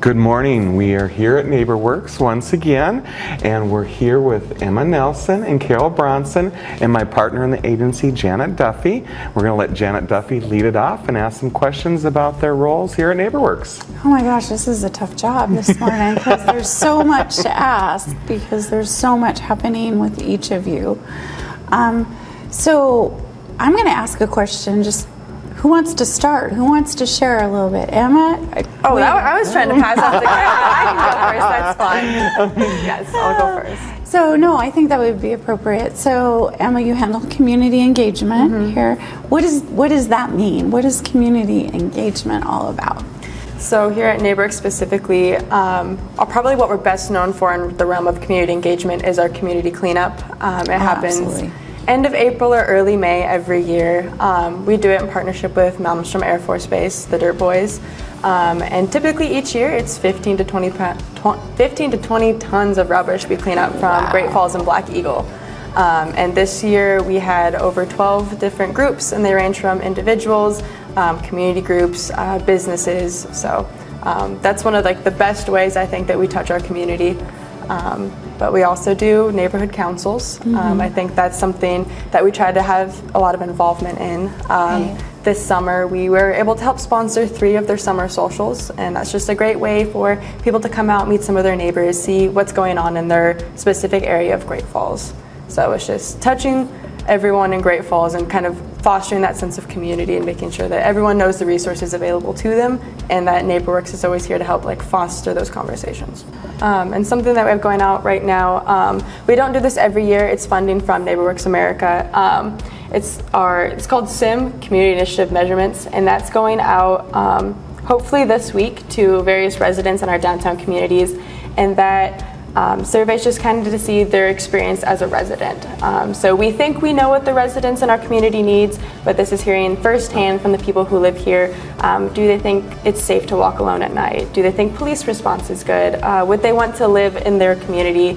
Good morning. We are here at NeighborWorks once again, and we're here with Emma Nelson and Carol Bronson and my partner in the agency, Janet Duffy. We're going to let Janet Duffy lead it off and ask some questions about their roles here at NeighborWorks. Oh my gosh, this is a tough job this morning because there's so much to ask because there's so much happening with each of you. So I'm going to ask a question. Just who wants to start? Who wants to share a little bit? Emma? I was trying to pass off to Carol. I can go first. That's fine. Yes, I'll go first. So no, I think that would be appropriate. So Emma, you handle community engagement here. What does that mean? What is community engagement all about? So here at NeighborWorks specifically, probably what we're best known for in the realm of community engagement is our community cleanup. It happens absolutely. End of April or early May every year. We do it in partnership with Malmstrom Air Force Base, the Dirt Boys. And typically each year it's 15 to 20 tons of rubbish we clean up from Great Falls and Black Eagle. And this year we had over 12 different groups, and they range from individuals, community groups, businesses. So that's one of the best ways I think that we touch our community. But we also do neighborhood councils. I think that's something that we try to have a lot of involvement in. This summer we were able to help sponsor 3 of their summer socials, and that's just a great way for people to come out, meet some of their neighbors, see what's going on in their specific area of Great Falls. So it's just touching everyone in Great Falls and kind of fostering that sense of community and making sure that everyone knows the resources available to them, and that NeighborWorks is always here to help foster those conversations. And something that we have going out right now, we don't do this every year. It's funding from NeighborWorks America. It's called SIM, Community Initiative Measurements, and that's going out hopefully this week to various residents in our downtown communities, and that surveys just kind of to see their experience as a resident. So we think we know what the residents in our community needs, but this is hearing firsthand from the people who live here. Do they think it's safe to walk alone at night? Do they think police response is good? Would they want to live in their community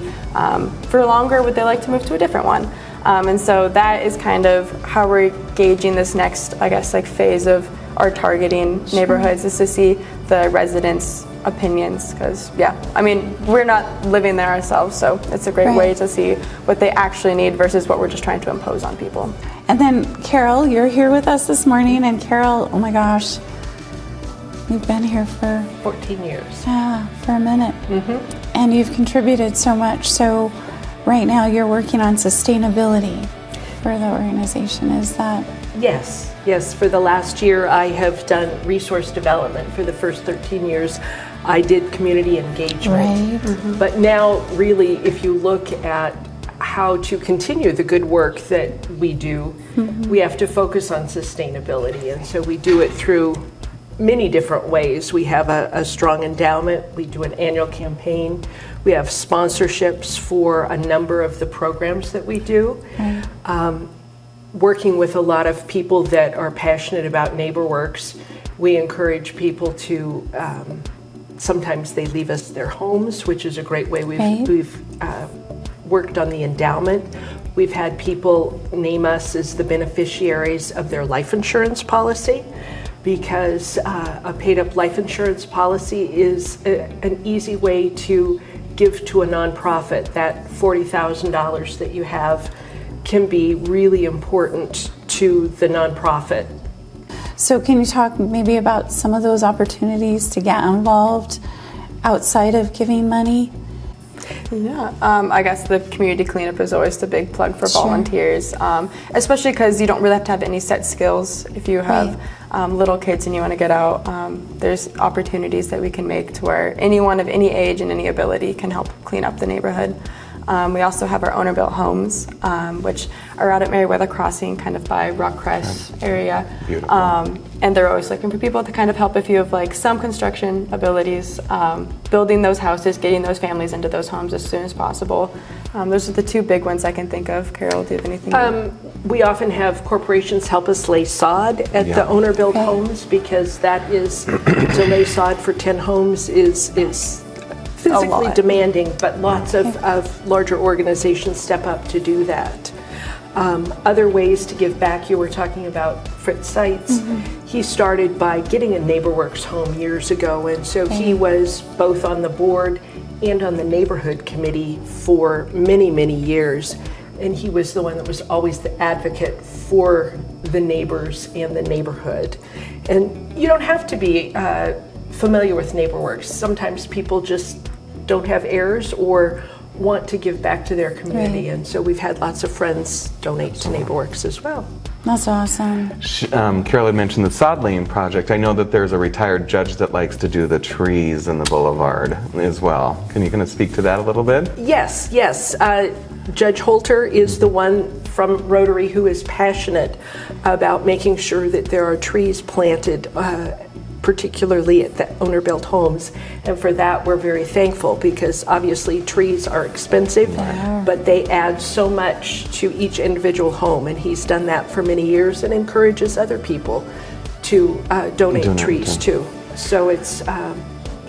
for longer? Would they like to move to a different one? And so that is kind of how we're gauging this next, phase of our targeting neighborhoods, is to see the residents' opinions, because we're not living there ourselves, so it's a great way to see what they actually need versus what we're just trying to impose on people. And then Carol, you're here with us this morning, and Carol, oh my gosh, you've been here for 14 years. Yeah, for a minute. And you've contributed so much. So right now you're working on sustainability for the organization. Is that? Yes, for the last year I have done resource development. For the first 13 years I did community engagement. Right. But now really, if you look at how to continue the good work that we do, we have to focus on sustainability, and so we do it through many different ways. We have a strong endowment, we do an annual campaign, we have sponsorships for a number of the programs that we do. Working with a lot of people that are passionate about NeighborWorks, we encourage people to, sometimes they leave us their homes, which is a great way. We've worked on the endowment. We've had people name us as the beneficiaries of their life insurance policy, because a paid-up life insurance policy is an easy way to give to a nonprofit. That $40,000 that you have can be really important to the nonprofit. So can you talk maybe about some of those opportunities to get involved outside of giving money? Yeah, I guess the community cleanup is always the big plug for volunteers, especially because you don't really have to have any set skills. If you have little kids and you want to get out, there's opportunities that we can make to where anyone of any age and any ability can help clean up the neighborhood. We also have our owner-built homes, which are out at Meriwether Crossing, kind of by Rock Crest area. And they're always looking for people to kind of help if you have some construction abilities, building those houses, getting those families into those homes as soon as possible. Those are the 2 big ones I can think of. Carol, do you have anything? We often have corporations help us lay sod at the owner-built homes, because that is, to lay sod for 10 homes is physically demanding, but lots of larger organizations step up to do that. Other ways to give back, you were talking about Fritz Sites. he started by getting a NeighborWorks home years ago, and so he was both on the board and on the neighborhood committee for many, many years. And he was the one that was always the advocate for the neighbors and the neighborhood. And you don't have to be familiar with NeighborWorks. Sometimes people just don't have heirs or want to give back to their community. And so we've had lots of friends donate to NeighborWorks as well. That's awesome. Carol had mentioned the sod laying project. I know that there's a retired judge that likes to do the trees in the boulevard as well. Can you kind of speak to that a little bit? Yes. Judge Holter is the one from Rotary who is passionate about making sure that there are trees planted, particularly at the owner-built homes. And for that, we're very thankful because obviously trees are expensive, but they add so much to each individual home. And he's done that for many years and encourages other people to donate trees too. So it's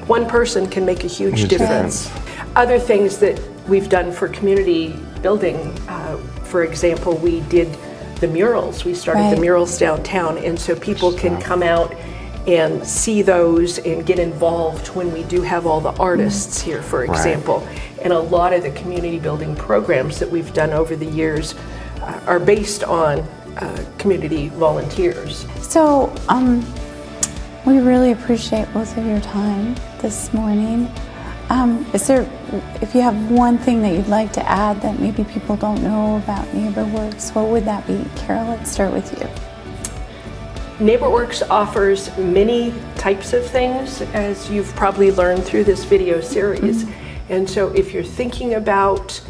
one person can make a huge difference. Other things that we've done for community building, for example, we did the murals. We started the murals downtown, and so people can come out and see those and get involved when we do have all the artists here, for example. And a lot of the community building programs that we've done over the years are based on community volunteers. So we really appreciate both of your time this morning. Is there, if you have one thing that you'd like to add that maybe people don't know about NeighborWorks, what would that be? Carol, let's start with you. NeighborWorks offers many types of things, as you've probably learned through this video series. And so if you're thinking about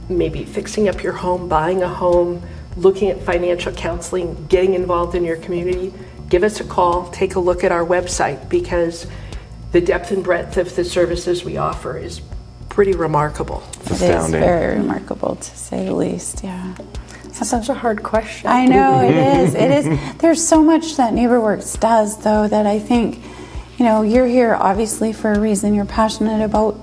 maybe fixing up your home, buying a home, looking at financial counseling, getting involved in your community, give us a call, take a look at our website, because the depth and breadth of the services we offer is pretty remarkable. It is very remarkable, to say the least, That's such a hard question. I know, it is. It is. There's so much that NeighborWorks does, though, that I think, you're here obviously for a reason. You're passionate about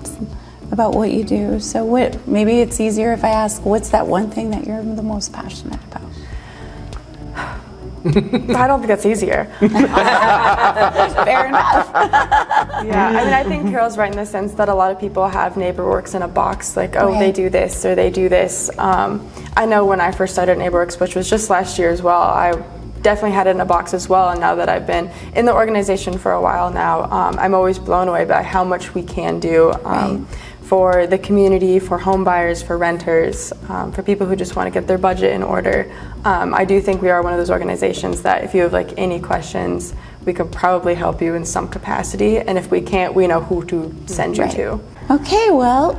what you do. So maybe it's easier if I ask, what's that one thing that you're the most passionate about? I don't think that's easier. Fair enough. I think Carol's right in the sense that a lot of people have NeighborWorks in a box, like, they do this or they do this. I know when I first started NeighborWorks, which was just last year as well, I definitely had it in a box as well. And now that I've been in the organization for a while now, I'm always blown away by how much we can do for the community, for home buyers, for renters, for people who just want to get their budget in order. I do think we are one of those organizations that if you have any questions, we could probably help you in some capacity. And if we can't, we know who to send you to. Okay, well,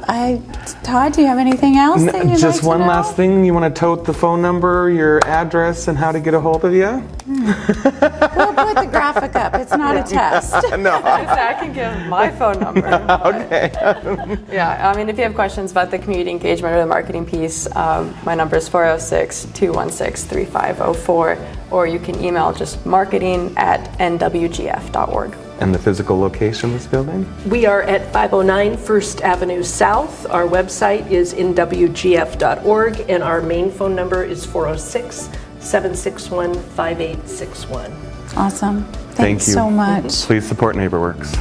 Todd, do you have anything else that you'd Just like one to know? last thing. You want to tote the phone number, your address, and how to get a hold of you? We'll put the graphic up. It's not a test. No. I can give my phone number. Okay. If you have questions about the community engagement or the marketing piece, my number is 406-216-3504, or you can email just marketing@nwgf.org. And the physical location of this building? We are at 509 First Avenue South. Our website is nwgf.org, and our main phone number is 406-761-5861. Awesome. Thank Thanks you. so much. Please support NeighborWorks.